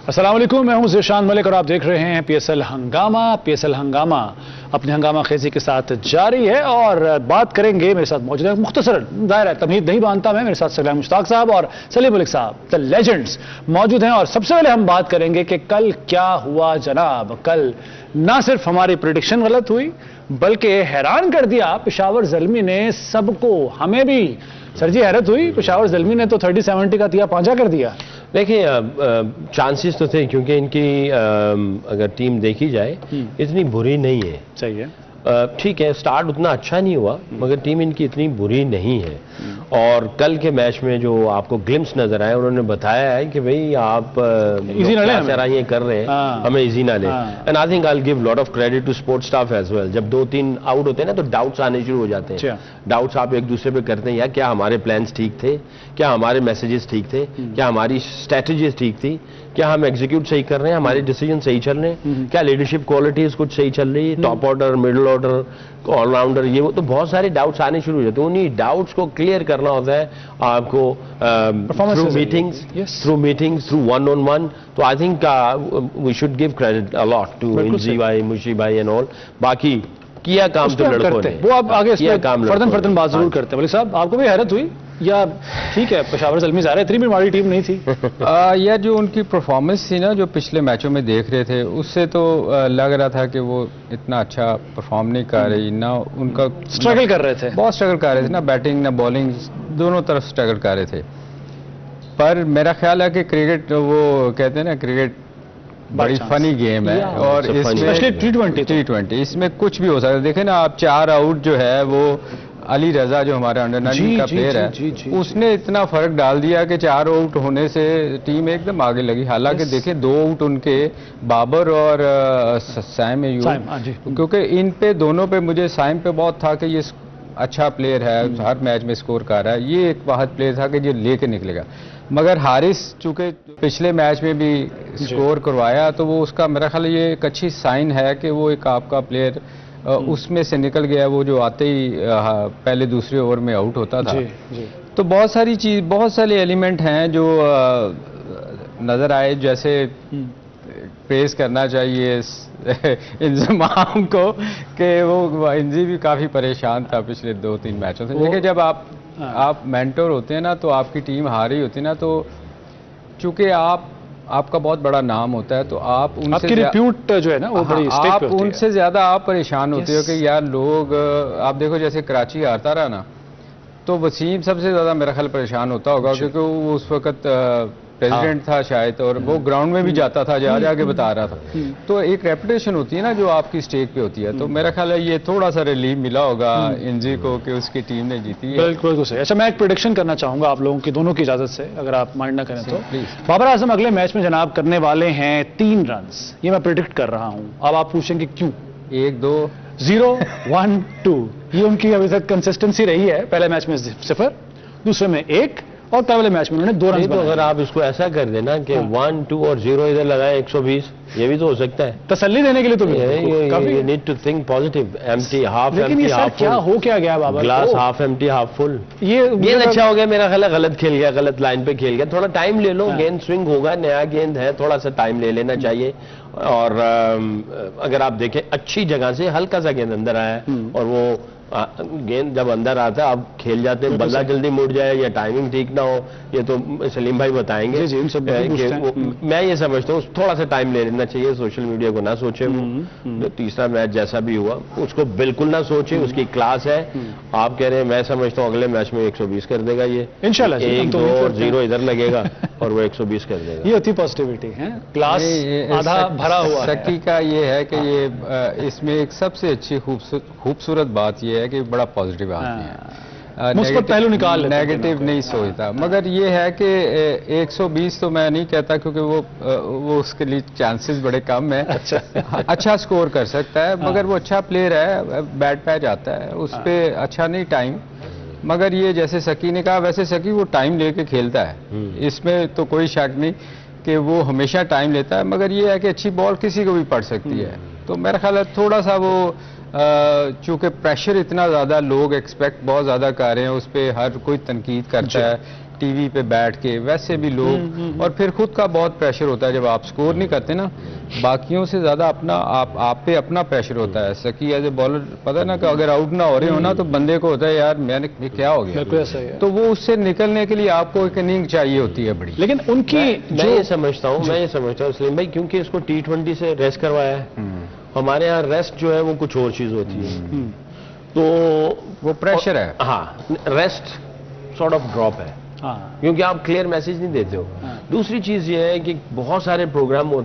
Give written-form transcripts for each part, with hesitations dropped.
अस्सलाम वालेकुम, मैं हूं ज़ीशान मलिक और आप देख रहे हैं पीएसएल हंगामा। पीएसएल हंगामा अपनी हंगामा खेजी के साथ जारी है और बात करेंगे। मेरे साथ मौजूद है मुख्तसर दायरा तमहीद नहीं बांधता मैं, मेरे साथ सलीम मुश्ताक साहब और सलीम मलिक साहब द लेजेंड्स मौजूद हैं। और सबसे पहले हम बात करेंगे कि कल क्या हुआ जनाब। कल ना सिर्फ हमारी प्रेडिक्शन गलत हुई बल्कि हैरान कर दिया पेशावर ज़ल्मी ने सबको, हमें भी सर जी हैरत हुई। पेशावर ज़ल्मी ने तो 30-70 का तिया पांचा कर दिया। देखिए चांसेस तो थे क्योंकि इनकी अगर टीम देखी जाए इतनी बुरी नहीं है। सही है, ठीक है, स्टार्ट उतना अच्छा नहीं हुआ मगर टीम इनकी इतनी बुरी नहीं है। और कल के मैच में जो आपको ग्लिम्स नजर आए, उन्होंने बताया है कि भाई आप इजी ना ले, ये कर रहे हैं, हमें इजी ना ले। And I think I will give lot of credit to sports staff as well. जब 2-3 आउट होते हैं ना तो डाउट्स आने शुरू हो जाते हैं। डाउट्स आप एक दूसरे पे करते हैं, यार क्या हमारे प्लान्स ठीक थे, क्या हमारे मैसेजेस ठीक थे, क्या हमारी स्ट्रेटजीज ठीक थी, क्या हम एग्जीक्यूट सही कर रहे हैं, हमारे डिसीजन सही चल रहे हैं, क्या लीडरशिप क्वालिटीज कुछ सही चल रही है, top order, middle order, allrounder, ये वो तो बहुत सारे डाउट्स आने शुरू हो जाते हैं। उन्हीं डाउट्स को क्लियर करना होता है आपको थ्रू मीटिंग्स, थ्रू वन-on-one। तो I think we should give credit a lot to Inji भाई, मुशी भाई एंड ऑल। बाकी किया काम तो लड़कों ने, वो आप आगे फर्दन बात जरूर करते हैं। बोले साहब आपको भी हैरत हुई या ठीक है पेशावर ज़ल्मी ज़ाहिर इतनी भी हमारी टीम नहीं थी? या जो उनकी परफॉर्मेंस थी ना, जो पिछले मैचों में देख रहे थे, उससे तो लग रहा था कि वो इतना अच्छा परफॉर्म नहीं कर रही ना। उनका स्ट्रगल कर रहे थे, बहुत स्ट्रगल कर रहे थे ना, बैटिंग ना बॉलिंग दोनों तरफ स्ट्रगल कर रहे थे। पर मेरा ख्याल है कि क्रिकेट, वो कहते हैं ना क्रिकेट बड़ी फनी गेम है और इसमें T20 इसमें कुछ भी हो सकता है। देखें ना आप, 4 आउट जो है वो अली रजा जो हमारे अंडर 19 का प्लेयर है, उसने इतना फर्क डाल दिया कि 4 आउट होने से टीम एकदम आगे लगी। हालांकि देखें 2 आउट उनके बाबर और साइम अयूब, क्योंकि इन पे दोनों पे मुझे साइम पे बहुत था कि ये अच्छा प्लेयर है, हर मैच में स्कोर कर रहा है, ये एक वाहद प्लेयर था कि ये लेके निकलेगा। मगर हारिस चूंकि पिछले मैच में भी स्कोर करवाया तो वो उसका मेरा ख्याल ये एक अच्छी साइन है कि वो एक आपका प्लेयर उसमें से निकल गया, वो जो आते ही पहले दूसरे ओवर में आउट होता था। तो बहुत सारे एलिमेंट हैं जो नजर आए। जैसे प्रेस करना चाहिए इंजमाम को कि वो इंजी भी काफी परेशान था पिछले 2-3 मैचों से। देखिए जब आप मेंटर होते हैं ना तो आपकी टीम हार रही होती है ना, तो चूंकि आपका बहुत बड़ा नाम होता है तो आप उनसे आपकी रिप्यूट जो है ना वो बड़ी स्टेक आप पे होती उनसे ज्यादा आप परेशान होते हो कि यार लोग, आप देखो जैसे कराची हारता रहा ना तो वसीम सबसे ज्यादा मेरा ख्याल परेशान होता होगा, क्योंकि वो उस वक्त प्रेसिडेंट था शायद और वो ग्राउंड में भी जाता था, जाके बता रहा था। तो एक रेपुटेशन होती है ना जो आपकी स्टेक पे होती है। तो मेरा ख्याल है ये थोड़ा सा रिलीफ मिला होगा इंजी को कि उसकी टीम ने जीती है। बिल्कुल सही। अच्छा, मैं एक प्रेडिक्शन करना चाहूंगा आप लोगों की दोनों की इजाजत से, अगर आप माइंड ना करें तो। बाबर आजम अगले मैच में जनाब करने वाले हैं 3 रन, ये मैं प्रेडिक्ट कर रहा हूं। अब आप पूछेंगे क्यों? 1-2 0 1 2 ये उनकी अभी तक कंसिस्टेंसी रही है। पहले मैच में 0, दूसरे में 1 और पहले मैच में उन्होंने 2 रन। तो अगर आप इसको ऐसा कर देना कि 1 2 और 0 इधर लगाए 120, ये भी तो हो सकता है। तसल्ली देने के लिए तो you need to think positive. Empty half, लेकिन ये सर क्या हो क्या गया बाबा? Glass half empty half full. ये गेंद अच्छा हो गया मेरा ख्याल है, गलत खेल गया, गलत लाइन पे खेल गया। थोड़ा टाइम ले लो, गेंद स्विंग होगा, नया गेंद है, थोड़ा सा टाइम ले लेना चाहिए। और अगर आप देखें अच्छी जगह से हल्का सा गेंद अंदर आया और वो गेंद जब अंदर आता है आप खेल जाते हैं, बल्ला जल्दी मुड़ जाए या टाइमिंग ठीक ना हो, ये तो सलीम भाई बताएंगे। मैं ये समझता हूँ थोड़ा सा टाइम ले लेना चाहिए, सोशल मीडिया को ना सोचे। वो तीसरा मैच जैसा भी हुआ उसको बिल्कुल ना सोचे, उसकी क्लास है। आप कह रहे हैं, मैं समझता हूँ अगले मैच में 120 कर देगा ये इंशाल्लाह। 1 2 और 0 इधर लगेगा और वो 120 कर देगा। ये होती पॉजिटिविटी है, क्लास आधा भरा हुआ। सकी का ये है कि ये इसमें एक सबसे अच्छी खूबसूरत बात ये है कि बड़ा पॉजिटिव आदमी है, मुस्बत पहलू निकाल लेता, नेगेटिव नहीं सोचता। मगर ये है कि 120 तो मैं नहीं कहता, क्योंकि वो उसके लिए चांसेस बड़े कम है। अच्छा स्कोर कर सकता है, मगर वो अच्छा प्लेयर है, बैट पैच आता है उस पर अच्छा नहीं टाइम। मगर ये जैसे सकी ने कहा, वैसे सकी वो टाइम लेके खेलता है, इसमें तो कोई शक नहीं कि वो हमेशा टाइम लेता है। मगर ये है कि अच्छी बॉल किसी को भी पड़ सकती है। तो मेरा ख्याल है थोड़ा सा वो चूंकि प्रेशर इतना ज़्यादा, लोग एक्सपेक्ट बहुत ज़्यादा कर रहे हैं, उस पर हर कोई तनकीद करता है टीवी पे बैठ के वैसे भी लोग, और फिर खुद का बहुत प्रेशर होता है जब आप स्कोर नहीं करते ना, बाकियों से ज्यादा अपना आप पे अपना प्रेशर होता है। सकी एज ए बॉलर पता है ना कि अगर आउट ना हो रहे हो ना तो बंदे को होता है यार मैंने क्या हो गया, तो वो उससे निकलने के लिए आपको एक इनिंग चाहिए होती है बड़ी। लेकिन उनकी मैं ये समझता हूँ सलीम भाई, क्योंकि इसको T20 से रेस्ट करवाया है, हमारे यहाँ रेस्ट जो है वो कुछ और चीज होती है, तो वो प्रेशर है। हाँ, रेस्ट सॉर्ट ऑफ ड्रॉप है, क्योंकि आप क्लियर मैसेज नहीं देते हो। दूसरी चीज ये है कि बहुत सारे प्रोग्राम हो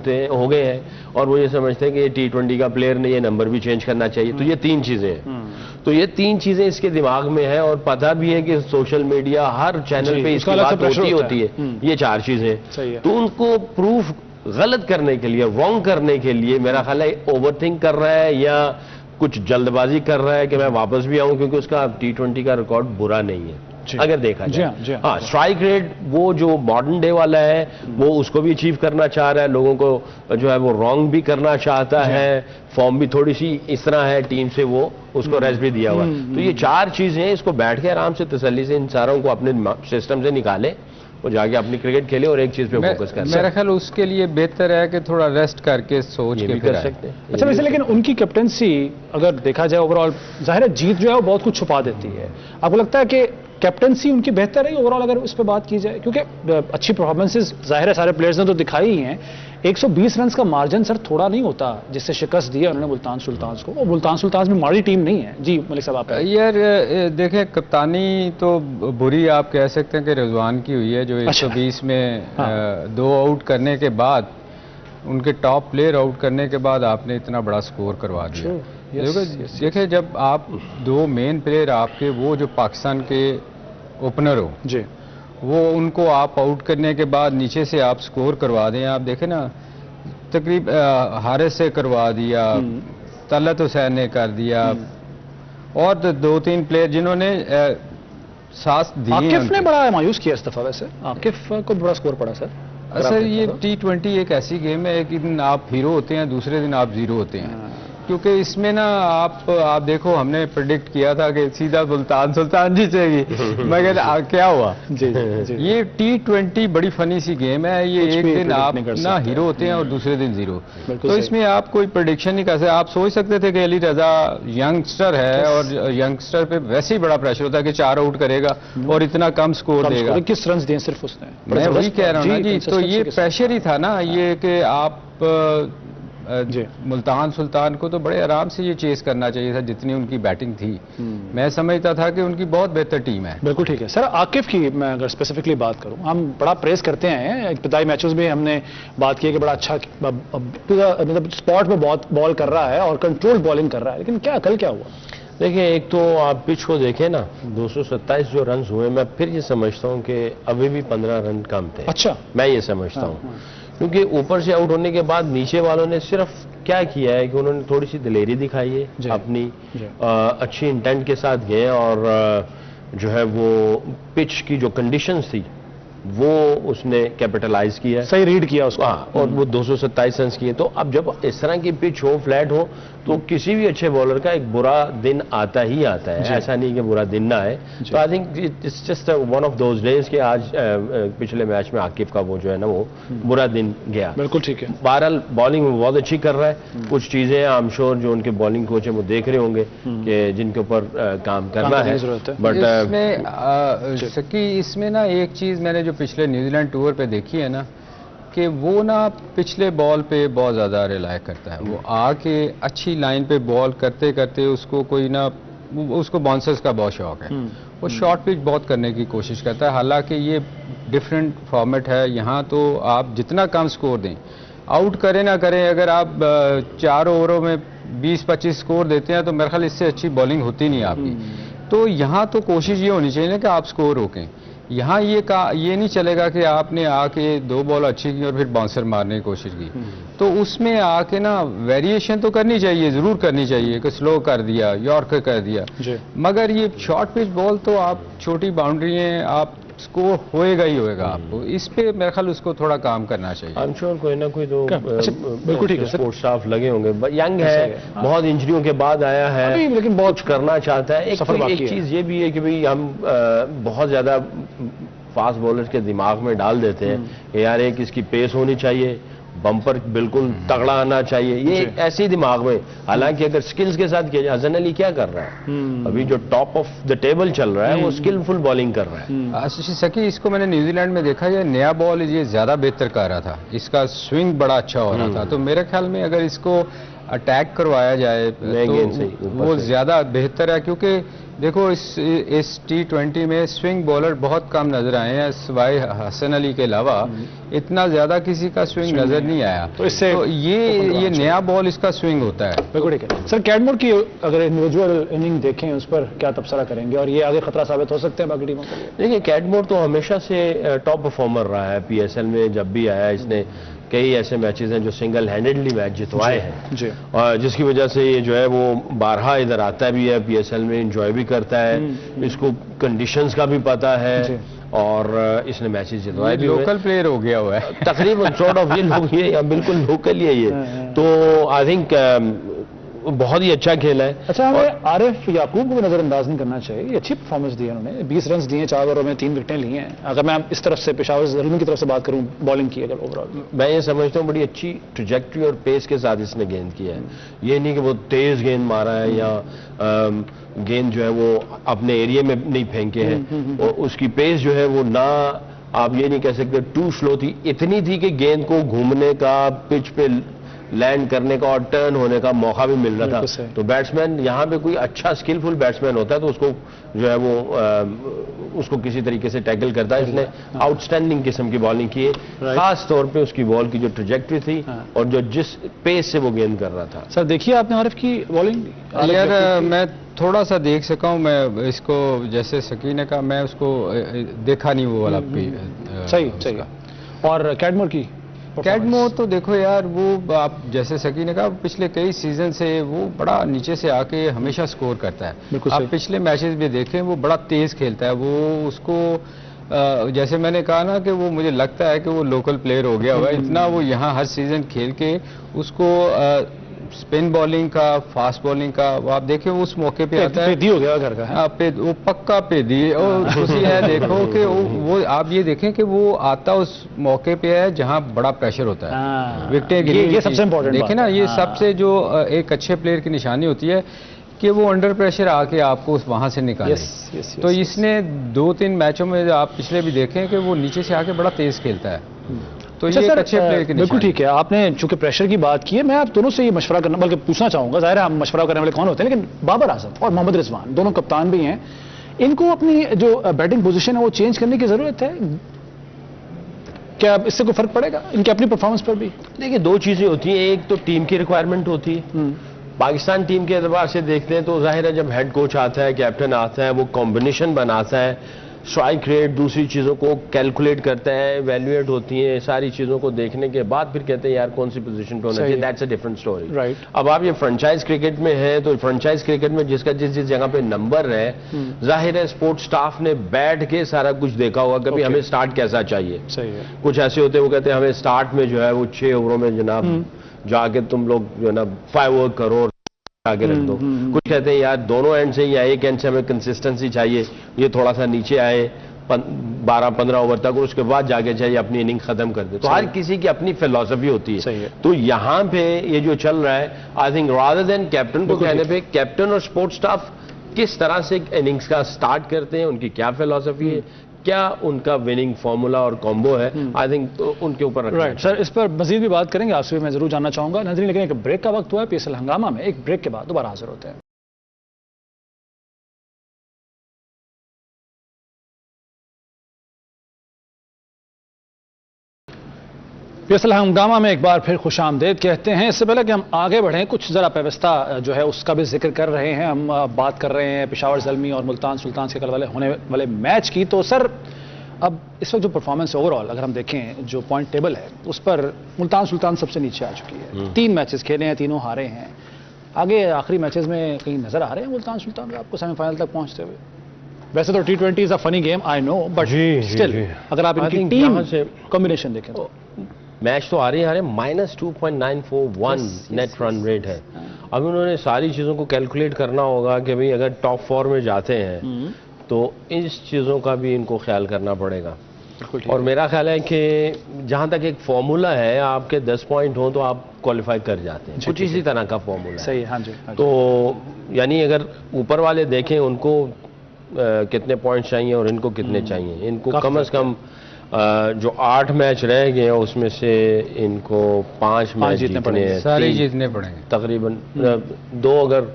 गए हैं और वो ये समझते हैं कि ये T20 का प्लेयर ने ये नंबर भी चेंज करना चाहिए, तो ये तीन चीजें हैं। तो ये तीन चीजें इसके दिमाग में है और पता भी है कि सोशल मीडिया हर चैनल पे इसकी बात होती है। ये चार चीजें, तो उनको प्रूफ गलत करने के लिए, रॉन्ग करने के लिए मेरा ख्याल है ओवरथिंक कर रहा है या कुछ जल्दबाजी कर रहा है कि मैं वापस भी आऊं, क्योंकि उसका T20 का रिकॉर्ड बुरा नहीं है अगर देखा जाए। हाँ, स्ट्राइक रेट वो जो मॉडर्न डे वाला है वो उसको भी अचीव करना चाह रहा है, लोगों को जो है वो रॉन्ग भी करना चाहता है, फॉर्म भी थोड़ी सी इस तरह है टीम से, वो उसको रेस्ट भी दिया हुआ है। तो ये चार चीजें इसको बैठ के आराम से तसल्ली से इन सारों को अपने सिस्टम से निकाले, वो जाके अपनी क्रिकेट खेले और एक चीज पे फोकस कर। मेरा ख्याल उसके लिए बेहतर है कि थोड़ा रेस्ट करके सोच के कर सकते हैं। अच्छा वैसे लेकिन उनकी कैप्टनसी अगर देखा जाए ओवरऑल, जाहिर है जीत जो है वो बहुत कुछ छुपा देती है। आपको लगता है कि कैप्टनसी उनकी बेहतर है ओवरऑल अगर उस पर बात की जाए? क्योंकि अच्छी परफॉर्मेंसेस जाहिर है सारे प्लेयर्स ने तो दिखाई ही हैं। 120 रन का मार्जिन सर थोड़ा नहीं होता जिससे शिकस्त दी है उन्होंने मुल्तान सुल्तान्स को। वो मुल्तान सुल्तान्स में माड़ी टीम नहीं है। जी मलिक साहब आप यार देखें, कप्तानी तो बुरी आप कह सकते हैं कि रिजवान की हुई है, जो 120 में 2 आउट करने के बाद, उनके टॉप प्लेयर आउट करने के बाद आपने इतना बड़ा स्कोर करवा दिया। देखिए जब आप 2 मेन प्लेयर आपके वो जो पाकिस्तान के ओपनर हो जी, वो उनको आप आउट करने के बाद नीचे से आप स्कोर करवा दें। आप देखें ना, तकरीब हारिस से करवा दिया, तलत हुसैन ने कर दिया, और 2-3 प्लेयर जिन्होंने साथ दिए। आकिफ ने बड़ा मायूस किया इस दफा, वैसे आकिफ को बड़ा स्कोर पड़ा सर। सर ये T20 एक ऐसी गेम है, एक दिन आप हीरो होते हैं, दूसरे दिन आप जीरो होते हैं, क्योंकि इसमें ना आप देखो हमने प्रेडिक्ट किया था कि सीधा सुल्तान जीतेगी, मगर क्या हुआ? जी, जी। ये T20 बड़ी फनी सी गेम है। ये एक दिन आप ना हीरो होते हैं और दूसरे दिन जीरो, तो इसमें आप कोई प्रेडिक्शन नहीं कर सकते। आप सोच सकते थे कि अली रजा यंगस्टर है और यंगस्टर पे वैसे ही बड़ा प्रेशर होता है कि 4 आउट करेगा और इतना कम स्कोर देगा। 21 रन दिए सिर्फ उसने। मैं वही कह रहा हूँ ना जी, तो ये प्रेशर ही था ना, ये कि आप मुल्तान सुल्तान को तो बड़े आराम से ये चेस करना चाहिए था जितनी उनकी बैटिंग थी। मैं समझता था कि उनकी बहुत बेहतर टीम है। बिल्कुल ठीक है सर। आकिफ की मैं अगर स्पेसिफिकली बात करूं, हम बड़ा प्रेस करते हैं, इब्तिदाई मैचेस में हमने बात की कि बड़ा अच्छा मतलब स्पॉट पे बहुत बॉल कर रहा है और कंट्रोल बॉलिंग कर रहा है, लेकिन क्या कल क्या हुआ? देखिए, एक तो आप पिच को देखें ना, 227 जो रन हुए, मैं फिर ये समझता हूँ कि अभी भी 15 रन कम थे। अच्छा, मैं ये समझता हूँ, क्योंकि ऊपर से आउट होने के बाद नीचे वालों ने सिर्फ क्या किया है कि उन्होंने थोड़ी सी दिलेरी दिखाई है अपनी, अच्छी इंटेंट के साथ गए और जो है वो पिच की जो कंडीशंस थी वो उसने कैपिटलाइज किया, सही रीड किया उसको। और वो 227 रन किए। तो अब जब इस तरह की पिच हो, फ्लैट हो, तो किसी भी अच्छे बॉलर का एक बुरा दिन आता ही आता है, ऐसा नहीं कि बुरा दिन ना आए। तो I think it's just one of those days कि आज पिछले मैच में आकिफ का वो जो है ना वो बुरा दिन गया। बिल्कुल ठीक है। बहरहाल बॉलिंग में बहुत अच्छी कर रहा है, कुछ चीजें आई एम श्योर जो उनके बॉलिंग कोच है वो देख रहे होंगे कि जिनके ऊपर काम करना है। बट इसमें ना एक चीज मैंने जो पिछले न्यूजीलैंड टूर पे देखी है ना, कि वो ना पिछले बॉल पे बहुत ज़्यादा रिलाय करता है। वो आके अच्छी लाइन पे बॉल करते करते उसको कोई ना, उसको बाउंसर्स का बहुत शौक है, वो शॉर्ट पिच बहुत करने की कोशिश करता है। हालांकि ये डिफरेंट फॉर्मेट है, यहाँ तो आप जितना कम स्कोर दें, आउट करें ना करें, अगर आप 4 ओवरों में 20-25 स्कोर देते हैं तो मेरे ख्याल इससे अच्छी बॉलिंग होती नहीं आपकी। तो यहाँ तो कोशिश ये होनी चाहिए ना कि आप स्कोर रोकें। यहाँ ये नहीं चलेगा कि आपने आके 2 बॉल अच्छी की और फिर बाउंसर मारने की कोशिश की। तो उसमें आके ना वेरिएशन तो करनी चाहिए, जरूर करनी चाहिए कि स्लो कर दिया, यॉर्कर कर दिया, मगर ये शॉर्ट पिच बॉल तो आप छोटी बाउंड्री हैं, आप स्कोर होएगा ही होएगा। आपको इस पे मेरे ख्याल उसको थोड़ा काम करना चाहिए। आई एम श्योर कोई ना कोई तो बिल्कुल ठीक है, स्पोर्ट्स स्टाफ लगे होंगे। यंग है, बहुत इंजरियों के बाद आया है, लेकिन बहुत करना चाहता है। एक चीज ये भी है कि भाई हम बहुत ज्यादा फास्ट बॉलर्स के दिमाग में डाल देते हैं कि यार एक इसकी पेस होनी चाहिए, बम्पर बिल्कुल तगड़ा आना चाहिए, ये ऐसी दिमाग में। हालांकि अगर स्किल्स के साथ किया जाए, हसन अली क्या कर रहा है अभी जो टॉप ऑफ द टेबल चल रहा है वो स्किलफुल बॉलिंग कर रहा है। आशीष सकी, इसको मैंने न्यूजीलैंड में देखा, ये नया बॉल ये ज्यादा बेहतर कर रहा था, इसका स्विंग बड़ा अच्छा हो रहा था। तो मेरे ख्याल में अगर इसको अटैक करवाया जाए तो वो ज्यादा बेहतर है, क्योंकि देखो इस T20 में स्विंग बॉलर बहुत कम नजर आए हैं, सिवाय हसन अली के अलावा इतना ज्यादा किसी का स्विंग नजर नहीं आया। तो इससे ये नया बॉल इसका स्विंग होता है। बिल्कुल ठीक है सर। कैडमोर की अगर इंडिविजुअल इनिंग देखें उस पर क्या तबसरा करेंगे, और ये आगे खतरा साबित हो सकते हैं बाकी टीमों के लिए? देखिए, कैडमोर तो हमेशा से टॉप परफॉर्मर रहा है PSL में। जब भी आया इसने कई ऐसे मैचेस हैं जो सिंगल हैंडेडली मैच जितवाए हैं जी। और जिसकी वजह से ये जो है वो बारहा इधर आता भी है, PSL में एंजॉय भी करता है, इसको कंडीशंस का भी पता है और इसने मैचेस जितवाए भी। लोकल प्लेयर हो गया हुआ है तकरीबन सॉर्ट ऑफ, ये लोग ये बिल्कुल लोकल ही है ये। तो आई थिंक बहुत ही अच्छा खेल है। अच्छा, हमें आरिफ याकूब को भी नजरअंदाज नहीं करना चाहिए, ये अच्छी परफॉर्मेंस दी है उन्होंने, 20 रन दिए, 4 ओवरों में 3 विकेटें ली हैं। अगर मैं इस तरफ से पेशावर ज़ल्मी की तरफ से बात करूं, बॉलिंग की अगर ओवरऑल, मैं ये समझता हूं बड़ी अच्छी ट्रैजेक्टरी और पेस के साथ इसने गेंद किया है। ये नहीं कि वो तेज गेंद मारा है या गेंद जो है वो अपने एरिया में नहीं फेंके हैं, और उसकी पेस जो है वो ना, आप ये नहीं कह सकते टू स्लो थी, इतनी थी कि गेंद को घूमने का, पिच पे लैंड करने का और टर्न होने का मौका भी मिल रहा था। तो बैट्समैन यहाँ पे कोई अच्छा स्किलफुल बैट्समैन होता है तो उसको जो है वो उसको किसी तरीके से टैकल करता है। इसने आउटस्टैंडिंग किस्म की बॉलिंग की है, खास तौर पे उसकी बॉल की जो ट्रैजेक्टरी थी और जो जिस पेस से वो गेंद कर रहा था। सर देखिए आपने आरिफ की बॉलिंग? यार मैं थोड़ा सा देख सका हूँ, मैं इसको जैसे सकी ने कहा, मैं उसको देखा नहीं वो वाला सही। और कैडमोर की? कैडमोर तो देखो यार, वो आप जैसे सकी ने कहा, पिछले कई सीजन से वो बड़ा नीचे से आके हमेशा स्कोर करता है। आप पिछले मैचेस भी देखें, वो बड़ा तेज खेलता है। वो उसको जैसे मैंने कहा ना कि वो मुझे लगता है कि वो लोकल प्लेयर हो गया हुआ है, इतना वो यहाँ हर सीजन खेल के उसको स्पिन बॉलिंग का, फास्ट बॉलिंग का, आप देखिए वो उस मौके पे आता है, पेदी हो गया घर का। वो पक्का पेदी है। और खुशी है देखो कि वो आप ये देखें कि वो आता उस मौके पे है जहां बड़ा प्रेशर होता है, विकेटें गिरने की। ये सबसे इंपॉर्टेंट देखिए ना, ये सबसे जो एक अच्छे प्लेयर की निशानी होती है कि वो अंडर प्रेशर आके आपको वहां से निकाले। तो इसने 2-3 मैचों में आप पिछले भी देखें कि वो नीचे से आके बड़ा तेज खेलता है। तो ये एक अच्छे प्लेयर की बिल्कुल ठीक है। आपने चूंकि प्रेशर की बात की है, मैं आप दोनों से ये मशवरा करना, बल्कि पूछना चाहूंगा, जाहिर है हम मशवरा करने वाले कौन होते हैं, लेकिन बाबर आजम और मोहम्मद रिजवान दोनों कप्तान भी हैं, इनको अपनी जो बैटिंग पोजीशन है वो चेंज करने की जरूरत है क्या? इससे कोई फर्क पड़ेगा इनकी अपनी परफॉर्मेंस पर भी? देखिए, 2 चीजें होती हैं, एक तो टीम की रिक्वायरमेंट होती है। पाकिस्तान टीम के एतबार से देखते हैं तो जाहिर है जब हेड कोच आता है, कैप्टन आता है, वो कॉम्बिनेशन बनाता है, स्ट्राइक रेट, दूसरी चीज़ों को कैलकुलेट करता है, वैल्यूएट होती हैं, सारी चीज़ों को देखने के बाद फिर कहते हैं यार कौन सी पोजीशन पे होना चाहिए। That's a different story. Right. अब आप ये फ्रेंचाइज क्रिकेट में हैं तो फ्रेंचाइज क्रिकेट में जिसका जिस जगह पे नंबर है, जाहिर है स्पोर्ट्स स्टाफ ने बैठ के सारा कुछ देखा होगा, कभी हमें स्टार्ट कैसा चाहिए। सही है। कुछ ऐसे होते हैं वो कहते हैं हमें स्टार्ट में जो है वो 6 ओवरों में जनाब जाके तुम लोग जो है ना 5 ओवर करो, आगे रख दो। कुछ कहते हैं यार दोनों एंड से या एक एंड से हमें कंसिस्टेंसी चाहिए, ये थोड़ा सा नीचे आए 12-15 ओवर तक, और उसके बाद जाके चाहिए अपनी इनिंग खत्म कर दे। तो हर किसी की अपनी फिलॉसफी होती है। तो यहां पे ये जो चल रहा है, I think rather than captain को कहने पे, कैप्टन और सपोर्ट स्टाफ किस तरह से इनिंग्स का स्टार्ट करते हैं, उनकी क्या फिलॉसफी है, क्या उनका विनिंग फॉर्मूला और कॉम्बो है, आई थिंक तो उनके ऊपर राइट। सर इस पर मजीद भी बात करेंगे, आपसे मैं जरूर जानना चाहूंगा नाज़रीन, लेकिन एक ब्रेक का वक्त हुआ है PSL हंगामा में। एक ब्रेक के बाद दोबारा हाजिर होते हैं। PSL हंगामा में एक बार फिर खुशामदेद कहते हैं। इससे पहले कि हम आगे बढ़ें, कुछ ज़रा व्यवस्था जो है उसका भी जिक्र कर रहे हैं। हम बात कर रहे हैं पेशावर ज़ल्मी और मुल्तान सुल्तान के कल वाले होने वाले मैच की। तो सर अब इस वक्त जो परफॉर्मेंस ओवरऑल अगर हम देखें, जो पॉइंट टेबल है उस पर मुल्तान सुल्तान सबसे नीचे आ चुकी है। 3 मैचेस खेले हैं, तीनों हारे हैं। आगे आखिरी मैचेस में कहीं नजर आ रहे हैं मुल्तान सुल्तान में आपको सेमीफाइनल तक पहुंचते हुए? वैसे तो T20 is a funny game, I know, but still अगर आप इनकी टीम से कॉम्बिनेशन देखें तो मैच तो आ रही है, -2.941 नेट रन रेट है। अब उन्होंने सारी चीज़ों को कैलकुलेट करना होगा कि भाई अगर टॉप 4 में जाते हैं तो इस चीज़ों का भी इनको ख्याल करना पड़ेगा। और मेरा ख्याल है कि जहाँ तक एक फॉर्मूला है, आपके 10 पॉइंट हो तो आप क्वालिफाई कर जाते हैं, कुछ इसी तरह का फॉर्मूला है। सही है, हाँ जी। तो यानी अगर ऊपर वाले देखें उनको कितने पॉइंट्स चाहिए और इनको कितने चाहिए, इनको कम से कम जो 8 मैच रह गए हैं उसमें से इनको 5 मैच जीतने पड़ेंगे, सारे जीतने पड़ेंगे तकरीबन। 2 अगर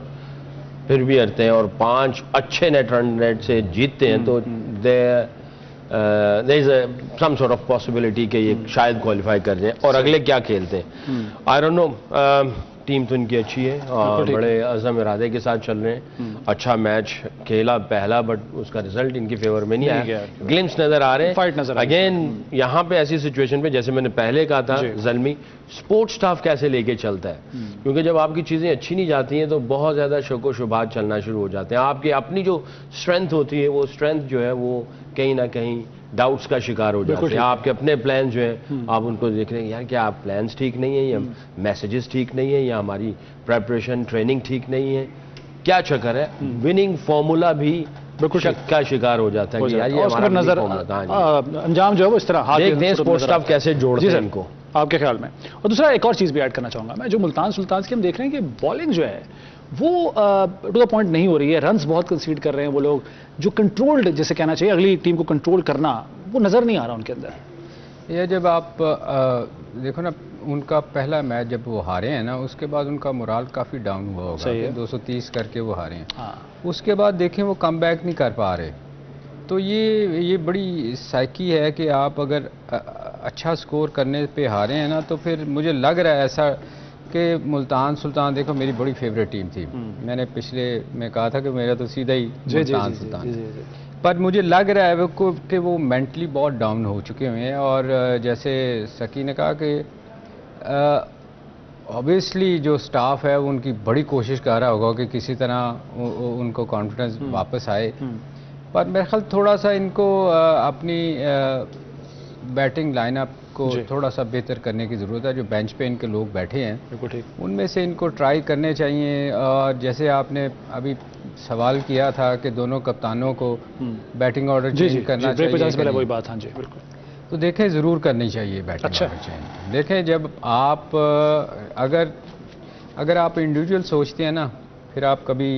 फिर भी हरते हैं और 5 अच्छे नेट रन रेट से जीतते हैं तो there is some sort of possibility कि ये शायद क्वालिफाई कर जाए। और अगले क्या खेलते हैं आई डोंट नो, टीम तो इनकी अच्छी है और बड़े अज़म इरादे के साथ चल रहे हैं। अच्छा मैच खेला पहला, बट उसका रिजल्ट इनके फेवर में नहीं आया। ग्लिम्स नजर आ रहे हैं, फाइट नजर अगेन यहाँ पे ऐसी सिचुएशन पे, जैसे मैंने पहले कहा था ज़ल्मी, स्पोर्ट्स स्टाफ कैसे लेके चलता है, क्योंकि जब आपकी चीज़ें अच्छी नहीं जाती हैं तो बहुत ज़्यादा शोको शुबात चलना शुरू हो जाते हैं। आपकी अपनी जो स्ट्रेंथ होती है वो स्ट्रेंथ जो है वो कहीं ना कहीं डाउट्स का शिकार हो जाते हैं। आपके अपने प्लान जो हैं आप उनको देख रहे हैं, यार क्या आप प्लान्स ठीक नहीं है, या मैसेजेस ठीक नहीं है, या हमारी प्रेपरेशन ट्रेनिंग ठीक नहीं है, क्या चक्कर है। विनिंग फॉर्मूला भी शक का शिकार हो जाता है कि यार ये हमारा नजर अंजाम जो है वो इस तरह देखते हैं स्पोर्ट्स स्टाफ कैसे जोड़ते हैं इनको, आपके ख्याल में। और दूसरा एक और चीज भी ऐड करना चाहूंगा मैं, जो मुल्तान सुल्तान की हम देख रहे हैं कि बॉलिंग जो है वो टू द पॉइंट नहीं हो रही है, रन्स बहुत कंसीड कर रहे हैं वो लोग, जो कंट्रोल्ड जैसे कहना चाहिए अगली टीम को कंट्रोल करना, वो नजर नहीं आ रहा उनके अंदर। ये जब आप देखो ना, उनका पहला मैच जब वो हारे हैं ना, उसके बाद उनका मोराल काफ़ी डाउन हुआ होगा, 230 करके वो हारे हैं। हाँ। उसके बाद देखें वो कम बैक नहीं कर पा रहे। तो ये बड़ी साइकी है कि आप अगर अच्छा स्कोर करने पे हारे हैं ना, तो फिर मुझे लग रहा है ऐसा कि मुल्तान सुल्तान, देखो मेरी बड़ी फेवरेट टीम थी, मैंने पिछले में कहा था कि मेरा तो सीधा ही मुल्तान सुल्तान, पर मुझे लग रहा है कि वो मेंटली बहुत डाउन हो चुके हुए हैं। और जैसे सकी ने कहा कि ऑब्वियसली जो स्टाफ है वो उनकी बड़ी कोशिश कर रहा होगा कि किसी तरह उनको कॉन्फिडेंस वापस आए, पर मेरे ख्याल थोड़ा सा इनको अपनी बैटिंग लाइनअप को थोड़ा सा बेहतर करने की ज़रूरत है। जो बेंच पे इनके लोग बैठे हैं उनमें से इनको ट्राई करने चाहिए। और जैसे आपने अभी सवाल किया था कि दोनों कप्तानों को बैटिंग ऑर्डर चेंज करना चाहिए, वही बात, हाँ जी बिल्कुल। तो देखें ज़रूर करनी चाहिए बैटिंग ऑर्डर चेंज। देखें जब आप अगर आप इंडिविजुअल सोचते हैं ना, फिर आप कभी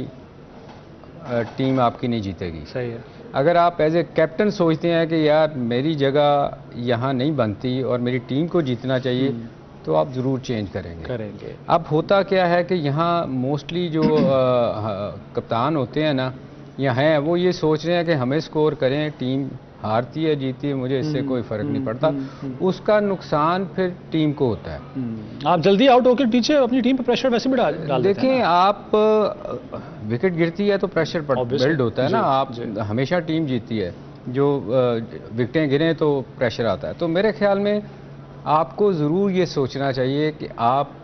टीम आपकी नहीं जीतेगी। सही है। अगर आप एज ए कैप्टन सोचते हैं कि यार मेरी जगह यहाँ नहीं बनती और मेरी टीम को जीतना चाहिए, तो आप ज़रूर चेंज करेंगे। अब होता क्या है कि यहाँ मोस्टली जो कप्तान होते हैं ना, यहाँ हैं वो ये सोच रहे हैं कि हमें स्कोर करें, टीम हारती है जीतती है मुझे इससे कोई फ़र्क नहीं पड़ता। उसका नुकसान फिर टीम को होता है। आप जल्दी आउट होकर पीछे अपनी टीम पर प्रेशर वैसे भी डाल देते हैं। देखें आप विकेट गिरती है तो प्रेशर बिल्ड होता है ना, आप हमेशा टीम जीतती है, जो विकेटें गिरें तो प्रेशर आता है। तो मेरे ख्याल में आपको ज़रूर ये सोचना चाहिए कि आप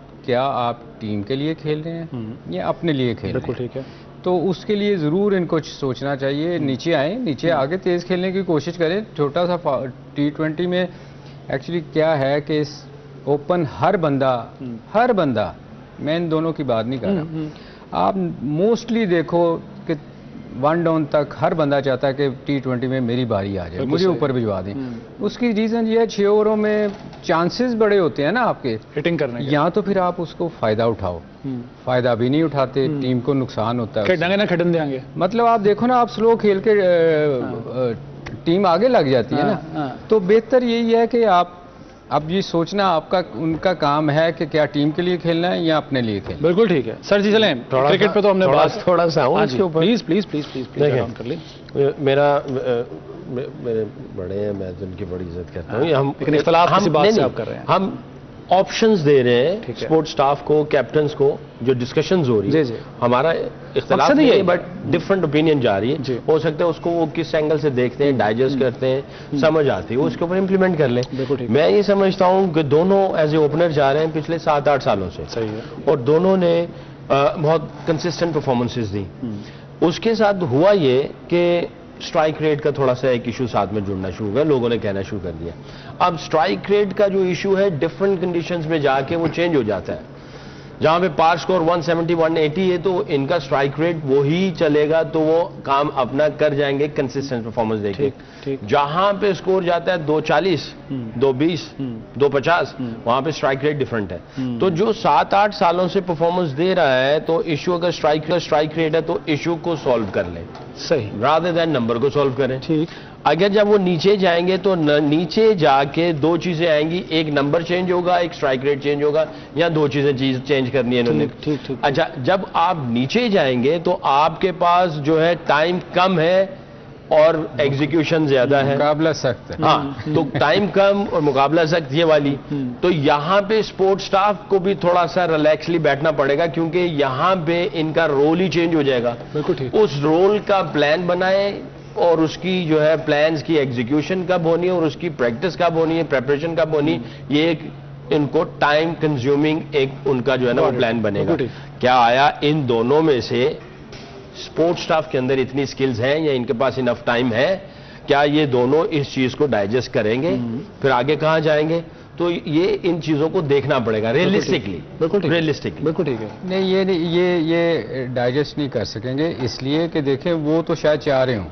टीम के लिए खेल रहे हैं या अपने लिए खेल रहे हैं। बिल्कुल ठीक है। तो उसके लिए ज़रूर इनको सोचना चाहिए। नीचे आए, नीचे आगे तेज़ खेलने की कोशिश करें। छोटा सा T20 में एक्चुअली क्या है कि ओपन हर बंदा, मैं इन दोनों की बात नहीं कर रहा, आप मोस्टली देखो कि 1 डाउन तक हर बंदा चाहता है कि T20 में मेरी बारी आ जाए, मुझे ऊपर भिजवा दें। उसकी रीज़न ये है 6 ओवरों में चांसेस बड़े होते हैं ना आपके हिटिंग करने के, या तो फिर आप उसको फ़ायदा उठाओ, फ़ायदा भी नहीं उठाते, टीम को नुकसान होता है, खटन देंगे। मतलब आप देखो ना, आप स्लो खेल के टीम आगे लग जाती है ना। तो बेहतर यही है कि आप अब ये सोचना आपका उनका काम है कि क्या टीम के लिए खेलना है या अपने लिए खेलना। बिल्कुल ठीक है सर जी। चलें क्रिकेट पे तो हमने थोड़ा सा इसके ऊपर प्लीज आराम कर लें। मेरे बड़े हैं, मैं उनकी बड़ी इज्जत करता हूँ। हम इख्तिलाफ किसी बात से आप कर रहे हैं, हम ऑप्शंस दे रहे हैं स्पोर्ट्स स्टाफ को, कैप्टन्स को, जो डिस्कशंस हो रही है। हमारा इख्तिलाफ नहीं है, बट डिफरेंट ओपिनियन जा रही है। हो सकता है उसको वो किस एंगल से देखते हैं, डाइजेस्ट करते हैं, समझ आती है, वो उसके ऊपर इंप्लीमेंट कर लें। मैं ये समझता हूँ कि दोनों एज ए ओपनर जा रहे हैं पिछले 7-8 सालों से। सही है। और दोनों ने बहुत कंसिस्टेंट परफॉर्मेंसेस दी। उसके साथ हुआ ये कि स्ट्राइक रेट का थोड़ा सा एक इशू साथ में जुड़ना शुरू हो गया, लोगों ने कहना शुरू कर दिया। अब स्ट्राइक रेट का जो इशू है डिफरेंट कंडीशंस में जाके वो चेंज हो जाता है। जहां पे पार स्कोर 170 180 है तो इनका स्ट्राइक रेट वो ही चलेगा, तो वो काम अपना कर जाएंगे कंसिस्टेंट परफॉर्मेंस देके। जहां पे स्कोर जाता है 240 220 250 वहां पे स्ट्राइक रेट डिफरेंट है। तो जो 7-8 सालों से परफॉर्मेंस दे रहा है, तो इशू अगर स्ट्राइक रेट है तो इशू को सॉल्व कर लें, सही, रादर देन नंबर को सॉल्व करें। ठीक। अगर जब वो नीचे जाएंगे तो नीचे जाके दो चीजें आएंगी, एक नंबर चेंज होगा, एक स्ट्राइक रेट चेंज होगा, या दो चीजें चेंज करनी है इन्होंने। ठीक। अच्छा, जब आप नीचे जाएंगे तो आपके पास जो है टाइम कम है और एग्जीक्यूशन ज्यादा है, मुकाबला सख्त है। हाँ, तो टाइम कम और मुकाबला सख्त ये वाली। तो यहां पे स्पोर्ट्स स्टाफ को भी थोड़ा सा रिलैक्सली बैठना पड़ेगा, क्योंकि यहां पे इनका रोल ही चेंज हो जाएगा। बिल्कुल ठीक। उस रोल का प्लान बनाए और उसकी जो है प्लान्स की एग्जीक्यूशन कब होनी है और उसकी प्रैक्टिस कब होनी है, प्रेपरेशन कब होनी, ये एक इनको टाइम कंज्यूमिंग एक उनका जो है ना वो प्लान बनेगा। क्या आया इन दोनों में से स्पोर्ट्स स्टाफ के अंदर इतनी स्किल्स हैं या इनके पास इनफ टाइम है, क्या ये दोनों इस चीज को डाइजेस्ट करेंगे, फिर आगे कहां जाएंगे? तो ये इन चीजों को देखना पड़ेगा रियलिस्टिकली। बिल्कुल ठीक, रियलिस्टिकली बिल्कुल ठीक है। नहीं, ये डाइजेस्ट नहीं कर सकेंगे, इसलिए कि देखें वो तो शायद चाह रहे हों।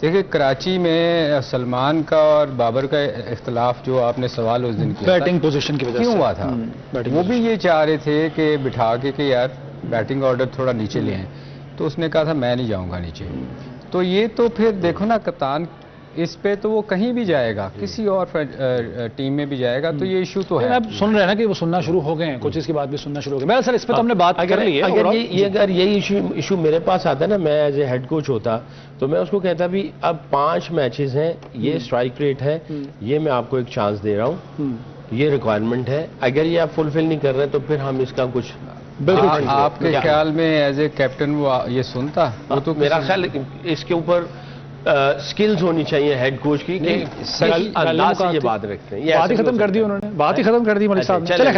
देखिए कराची में सलमान का और बाबर का इख्तलाफ जो आपने सवाल उस दिन किया, बैटिंग पोजीशन की वजह से क्यों हुआ था? वो भी ये चाह रहे थे कि बिठा के कि यार बैटिंग ऑर्डर थोड़ा नीचे ले आए, तो उसने कहा था मैं नहीं जाऊंगा नीचे। तो ये तो फिर देखो ना कप्तान, इस पे तो वो कहीं भी जाएगा, किसी और टीम में भी जाएगा, तो ये इशू तो है। आप सुन रहे हैं ना कि वो सुनना शुरू हो गए हैं, कुछ इसकी बात भी सुनना शुरू हो गए। सर इस पे तो हमने बात कर ली है। अगर ये इशू मेरे पास आता ना, मैं एज ए हेड कोच होता तो मैं उसको कहता भी अब 5 मैचेस हैं, ये स्ट्राइक रेट है, ये मैं आपको एक चांस दे रहा हूँ, ये रिक्वायरमेंट है, अगर ये आप फुलफिल नहीं कर रहे तो फिर हम इसका कुछ बिल्कुल। आपके ख्याल में एज ए कैप्टन वो ये सुनता? वो तो मेरा ख्याल इसके ऊपर स्किल्स होनी चाहिए हेड कोच की कि अंदाज से ये बात रखते हैं। बात ही खत्म कर दी उन्होंने, बात ही खत्म कर दी मलिक साहब ने। चले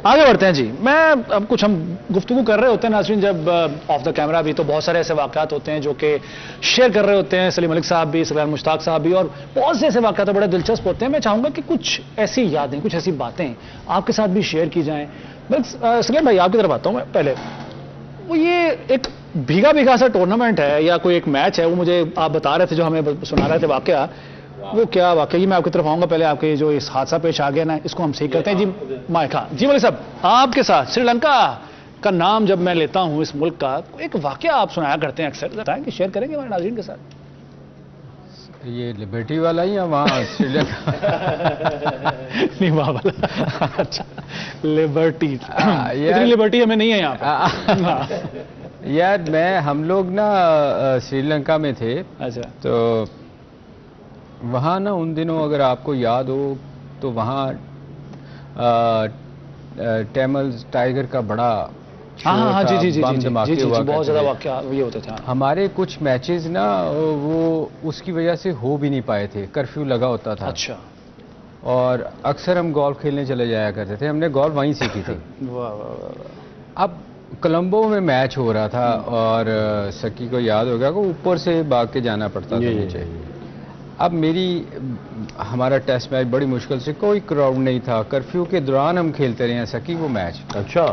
आगे बढ़ते हैं जी। मैं अब कुछ हम गुफ्तगू कर रहे होते हैं नाज़रीन, जब ऑफ द कैमरा भी, तो बहुत सारे ऐसे वाक़यात होते हैं जो कि शेयर कर रहे होते हैं सलीम मलिक साहब भी, सलाम मुश्ताक साहब भी, और बहुत से ऐसे वाक़यात बड़े दिलचस्प होते हैं। मैं चाहूंगा कि कुछ ऐसी यादें, कुछ ऐसी बातें आपके साथ भी शेयर की जाएं। सलीम भाई आपकी तरफ आता हूं मैं पहले। वो ये एक भीगा सा टूर्नामेंट है या कोई एक मैच है, वो मुझे आप बता रहे थे, जो हमें सुना रहे थे वाकया, वो क्या वाकई? मैं आपकी तरफ आऊंगा पहले। आपके जो इस हादसा पेश आ गया ना, इसको हम सही करते हैं जी। माइक, हाँ जी मलिक साहब, आपके साथ श्रीलंका का नाम जब मैं लेता हूं, इस मुल्क का एक वाकया आप सुनाया करते हैं अक्सर, बताएं कि शेयर करेंगे हमारे नाज़रीन के साथ। ये लिबर्टी वाला ही है वहाँ श्रीलंका? नहीं वहाँ वाला। अच्छा, लिबर्टी, इतनी लिबर्टी हमें नहीं है यहाँ पर। यार हम लोग ना श्रीलंका में थे। अच्छा। तो वहाँ ना उन दिनों अगर आपको याद हो तो वहाँ टैमल टाइगर का बड़ा हाँ जी बहुत ज्यादा वाकया ये होता था। हमारे कुछ मैचेस ना वो उसकी वजह से हो भी नहीं पाए थे, कर्फ्यू लगा होता था। अच्छा। और अक्सर हम गोल्फ खेलने चले जाया करते थे, हमने गोल्फ वहीं सीखी थी। अब कोलंबो में मैच हो रहा था और सकी को याद हो गया कि ऊपर से भाग के जाना पड़ता था नीचे। अब हमारा टेस्ट मैच बड़ी मुश्किल से, कोई क्राउड नहीं था, कर्फ्यू के दौरान हम खेलते रहे हैं सकी वो मैच। अच्छा।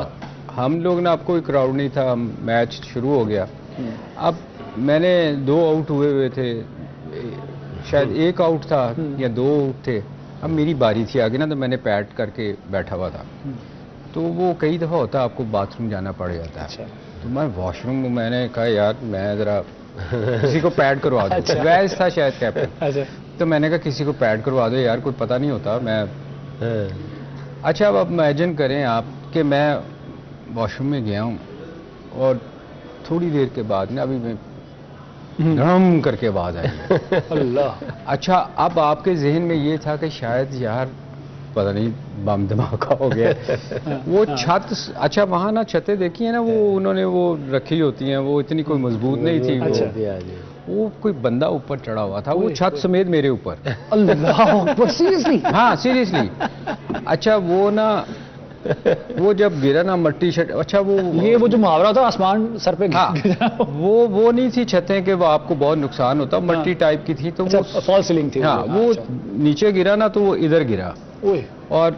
हम लोग ना, अब कोई क्राउड नहीं था, मैच शुरू हो गया। अब मैंने 2 आउट हुए थे, शायद 1 आउट था या 2 आउट थे। अब मेरी बारी थी आगे ना, तो मैंने पैड करके बैठा हुआ था। तो वो कई दफ़ा होता है आपको बाथरूम जाना पड़ जाता है। अच्छा। तो मैं वॉशरूम में मैंने कहा यार मैं ज़रा किसी को पैड करवा दो। अच्छा। वैस था शायद कैप्टन। अच्छा। तो मैंने कहा किसी को पैड करवा दो यार, कोई पता नहीं होता। मैं अच्छा, अब इमेजिन करें आप कि मैं वॉशरूम में गया हूँ और थोड़ी देर के बाद ना अभी मैं धड़म करके आवाज आई है। अल्लाह। अच्छा, अब आपके जहन में ये था कि शायद यार पता नहीं बम धमाका हो गया। वो छत, अच्छा वहाँ ना छतें देखी है ना, वो उन्होंने वो रखी होती हैं, वो इतनी कोई मजबूत नहीं थी। वो कोई बंदा ऊपर चढ़ा हुआ था, वो छत समेत मेरे ऊपर। अल्लाह। सीरियसली? हाँ सीरियसली। अच्छा वो ना, वो जब गिरा ना मट्टी शट, अच्छा वो जो मुहावरा था आसमान सर पे। हाँ, वो नहीं थी छतें कि वो आपको बहुत नुकसान होता, मट्टी टाइप की थी। तो वो फॉल सीलिंग थी। हाँ, वो नीचे गिरा ना तो वो इधर गिरा। और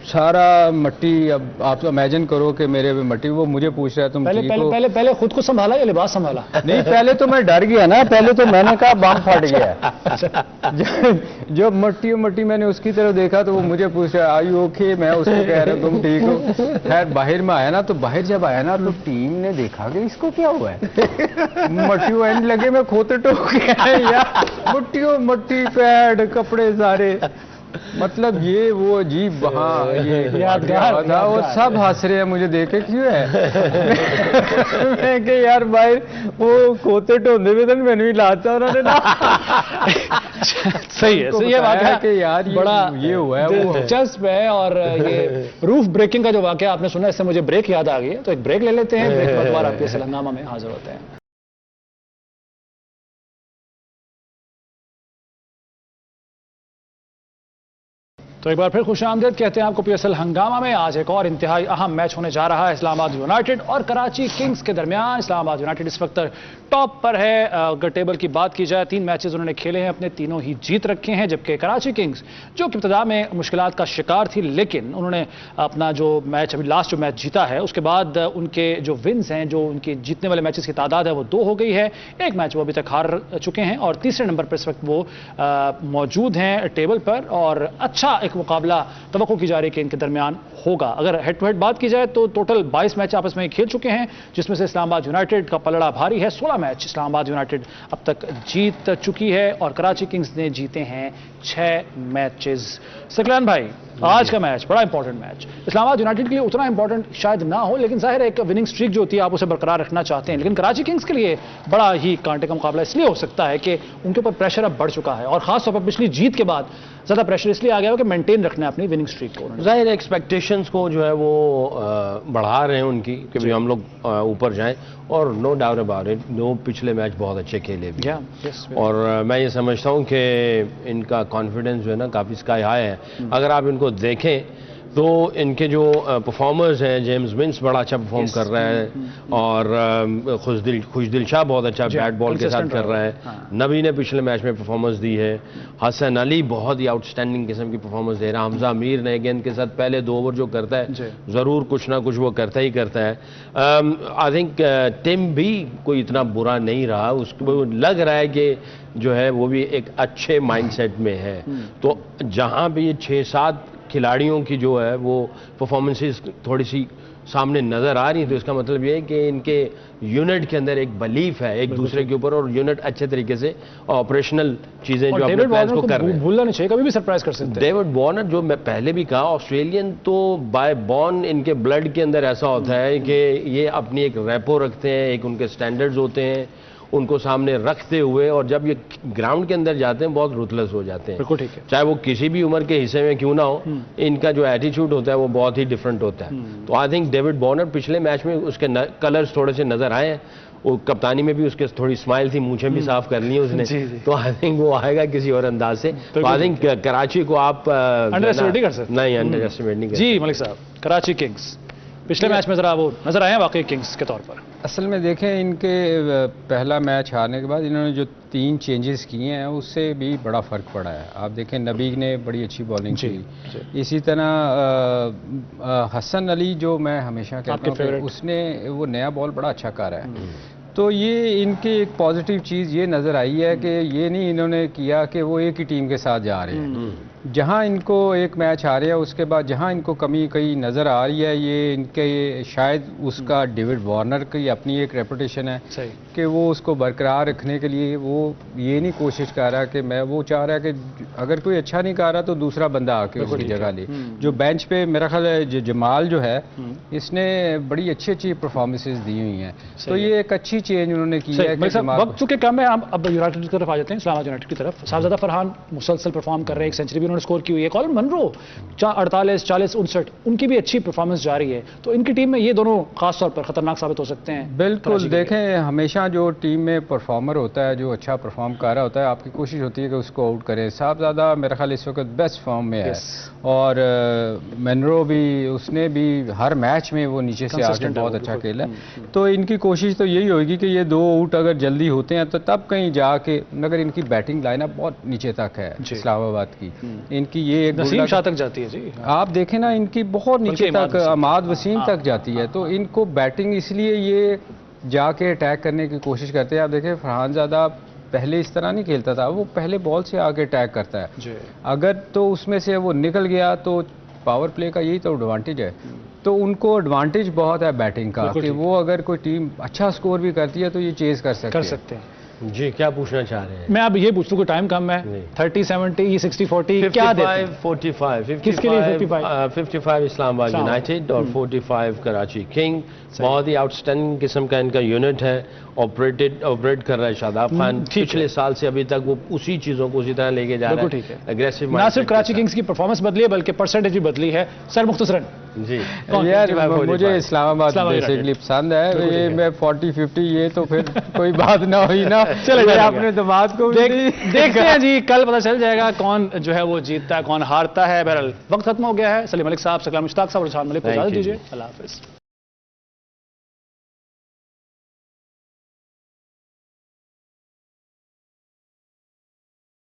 सारा मट्टी, अब आप इमेजिन करो कि मेरे पे मट्टी, वो मुझे पूछ रहा है तुम पहले ठीक पहले हो? पहले पहले खुद को संभाला या लिबास संभाला? नहीं, पहले तो मैं डर गया ना, पहले तो मैंने कहा बम फट गया। जब मट्टी मैंने उसकी तरफ देखा तो वो मुझे पूछ रहा है आई ओके, मैं उसको कह रहा हूँ तुम ठीक हो। खैर बाहर में आया ना, तो बाहर जब आया ना तो टीम ने देखा कि इसको क्या हुआ है। मट्टी एंड लगे मैं खोते टोक गया यार, मट्टी पैड कपड़े सारे, मतलब ये वो अजीब वहाँ ये यादगार था। वो सब हंस रहे हैं मुझे देखे, क्यों है? मैं कि यार भाई वो खोते ढोंदे में तो मैंने भी लाता उन्होंने ना। सही है, सही है वाकया कि यार बड़ा ये हुआ है, वो दिलचस्प है। और ये रूफ ब्रेकिंग का जो वाकया आपने सुना, इससे मुझे ब्रेक याद आ गई है, तो एक ब्रेक ले लेते हैं, ब्रेक के बाद दोबारा PSL हंगामा में हाजिर होते हैं। तो एक बार फिर खुशामदीद कहते हैं आपको PSL हंगामा में। आज एक और इंतहाई अहम मैच होने जा रहा है इस्लामाबाद यूनाइटेड और कराची किंग्स के दरमियान। इस्लामाबाद यूनाइटेड इस वक्त टॉप पर है। अगर टेबल की बात की जाए, 3 मैचेस उन्होंने खेले हैं, अपने तीनों ही जीत रखे हैं, जबकि कराची किंग्स जो कि इब्तिदा में मुश्किलात का शिकार थी, लेकिन उन्होंने अपना जो मैच अभी लास्ट जो मैच जीता है, उसके बाद उनके जो विन्स हैं, जो उनके जीतने वाले मैचेस की तादाद है, वो 2 हो गई है। एक मैच वो अभी तक हार चुके हैं और तीसरे नंबर पर इस वक्त वो मौजूद हैं टेबल पर। और अच्छा एक मुकाबला तवक्को की जा रही है कि इनके दरमियान होगा। अगर हेड टू हेड बात की जाए तो टोटल 22 मैच आपस में खेल चुके हैं, जिसमें से इस्लामाबाद यूनाइटेड का पलड़ा भारी है। 16 मैच इस्लामाबाद यूनाइटेड अब तक जीत चुकी है और कराची किंग्स ने जीते हैं 6 मैचेस। सकलान भाई, आज का मैच बड़ा इंपॉर्टेंट मैच, इस्लामाबाद यूनाइटेड के लिए उतना इंपॉर्टेंट शायद ना हो, लेकिन जाहिर है एक विनिंग स्ट्रीक जो होती है आप उसे बरकरार रखना चाहते हैं, लेकिन कराची किंग्स के लिए बड़ा ही कांटे का मुकाबला इसलिए हो सकता है कि उनके ऊपर प्रेशर अब बढ़ चुका है और खासतौर पर पिछली जीत के बाद ज्यादा प्रेशर इसलिए आ गया हो कि मेंटेन रखना है अपनी विनिंग स्ट्रीक को। जाहिर एक्सपेक्टेशंस को जो है वो बढ़ा रहे हैं उनकी कि भी हम लोग ऊपर जाएं, और नो डाउट अबाउट इट, दो पिछले मैच बहुत अच्छे खेले भी और मैं ये समझता हूं कि इनका कॉन्फिडेंस जो है ना काफ़ी स्काई हाई है। अगर आप इनको देखें तो इनके जो परफॉर्मर्स हैं, जेम्स विंस बड़ा अच्छा परफॉर्म कर रहा है और खुशदिल शाह बहुत अच्छा बैट बॉल के साथ कर रहा है। नबी ने पिछले मैच में परफॉर्मेंस दी है। हसन अली बहुत ही आउटस्टैंडिंग किस्म की परफॉर्मेंस दे रहा है। हमजा मीर ने गेंद के साथ पहले 2 ओवर जो करता है ज़रूर कुछ ना कुछ वो करता ही करता है। आई थिंक टिम भी कोई इतना बुरा नहीं रहा, उसको लग रहा है कि जो है वो भी एक अच्छे माइंडसेट में है। तो जहाँ भी ये 6-7 खिलाड़ियों की जो है वो परफॉर्मेंसेस थोड़ी सी सामने नजर आ रही है, तो इसका मतलब ये है कि इनके यूनिट के अंदर एक बिलीफ है एक दूसरे के ऊपर और यूनिट अच्छे तरीके से ऑपरेशनल चीजें जो अपने प्लान्स को कर रहे हैं। भूलना नहीं चाहिए, कभी भी सरप्राइज कर सकते हैं। डेविड वार्नर, जो मैं पहले भी कहा, ऑस्ट्रेलियन तो बाय बॉर्न इनके ब्लड के अंदर ऐसा होता है कि ये अपनी एक रेपो रखते हैं, एक उनके स्टैंडर्ड्स होते हैं, उनको सामने रखते हुए, और जब ये ग्राउंड के अंदर जाते हैं बहुत रूथलेस हो जाते हैं। बिल्कुल ठीक है, चाहे वो किसी भी उम्र के हिस्से में क्यों ना हो, इनका जो एटीट्यूड होता है वो बहुत ही डिफरेंट होता है। तो आई थिंक डेविड वार्नर पिछले मैच में उसके कलर्स थोड़े से नजर आए हैं। वो कप्तानी में भी उसके थोड़ी स्माइल थी, मूंछें भी साफ कर ली है उसने। तो आई थिंक वो आएगा किसी और अंदाज से। तो आई थिंक कराची को आप अंडर एस्टिमेट नहीं कर सकते। नहीं, अंडर एस्टिमेट नहीं कर जी मलिक साहब, कराची किंग्स पिछले मैच में जरा वो नजर आए हैं वाकई किंग्स के तौर पर। असल में देखें, इनके पहला मैच हारने के बाद इन्होंने जो 3 चेंजेस किए हैं उससे भी बड़ा फ़र्क पड़ा है। आप देखें, नबी ने बड़ी अच्छी बॉलिंग की, इसी तरह हसन अली जो मैं हमेशा कहता हूँ कि उसने वो नया बॉल बड़ा अच्छा करा है। तो ये इनकी एक पॉजिटिव चीज़ ये नज़र आई है कि ये नहीं इन्होंने किया कि वो एक ही टीम के साथ जा रहे हैं। जहां इनको एक मैच हारे हैं उसके बाद जहां इनको कमी कहीं नज़र आ रही है, ये इनके शायद उसका डेविड वार्नर की अपनी एक रेपुटेशन है कि वो उसको बरकरार रखने के लिए वो ये नहीं कोशिश कर रहा कि मैं, वो चाह रहा है कि अगर कोई अच्छा नहीं कर रहा तो दूसरा बंदा आके उसकी जगह ले। जो बेंच पे मेरा ख्याल है जमाल जो है, इसने बड़ी अच्छी अच्छी परफॉर्मेंसेज दी हुई हैं। तो ये एक अच्छी चेंज उन्होंने की है। वक्त चूंकि कम है, हम अब यूनाइटेड की तरफ आ जाते हैं, इस्लामाबाद यूनाइटेड की तरफ। साहबजादा फरहान मुसलसल परफॉर्म कर रहे हैं, एक सेंचुरी भी उन्होंने स्कोर की हुई है। कॉलिन मनरो 48, 40, 59 उनकी भी अच्छी परफॉर्मेंस जारी है। तो इनकी टीम में ये दोनों खासतौर पर खतरनाक साबित हो सकते हैं। बिल्कुल, देखें हमेशा जो टीम में परफॉर्मर होता है, जो अच्छा परफॉर्म कर रहा होता है, आपकी कोशिश होती है कि उसको आउट करें। साहबजादा मेरा ख्याल इस वक्त बेस्ट फॉर्म में है और मनरो भी, उसने भी हर मैच में वो नीचे से आके बहुत अच्छा खेला। तो इनकी कोशिश तो यही होगी कि ये 2 आउट अगर जल्दी होते हैं तो तब कहीं जाके, मगर इनकी बैटिंग लाइनअप बहुत नीचे तक है इस्लामाबाद की, इनकी ये एक नसीम शाह तक जाती है जी। आप देखें ना, इनकी बहुत नीचे तक अमाद वसीम तक जाती है। तो इनको बैटिंग इसलिए ये जाके अटैक करने की कोशिश करते हैं। आप देखें फरहानजादा पहले इस तरह नहीं खेलता था, वो पहले बॉल से आके अटैक करता है जी। अगर तो उसमें से वो निकल गया तो पावर प्ले का यही तो एडवांटेज है। तो उनको एडवांटेज बहुत है बैटिंग का कि वो अगर कोई टीम अच्छा स्कोर भी करती है तो ये चेज कर सकते हैं। जी, क्या पूछना चाह रहे हैं? मैं अब ये पूछूं कि टाइम कम है, 30-70 60-40 क्या देते हैं? 55-45 किसके लिए 55? 55 इस्लामाबाद यूनाइटेड और 45 कराची किंग। बहुत ही आउटस्टैंडिंग किस्म का इनका यूनिट है। ऑपरेट कर रहा है शादाब खान पिछले साल से अभी तक, वो उसी चीजों को उसी तरह लेके जा रहा है। अग्रेसिव ना सिर्फ कराची किंग्स की परफॉर्मेंस बदली है बल्कि परसेंटेज भी बदली है। सर मुख्तसरन जी, यार मुझे इस्लामाबाद बेसिकली पसंद है। ये मैं 40-50 ये तो फिर कोई बात ना हुई ना। चले अपने दिमाग को देखते हैं जी, कल पता चल जाएगा कौन जो है वो जीतता है, कौन हारता है। बहरहाल वक्त खत्म हो गया है। सलीम मलिक साहब, सकलाम मुश्ताक साहब और शान मलिक को इजाजत दीजिए। अल्लाह हाफिज।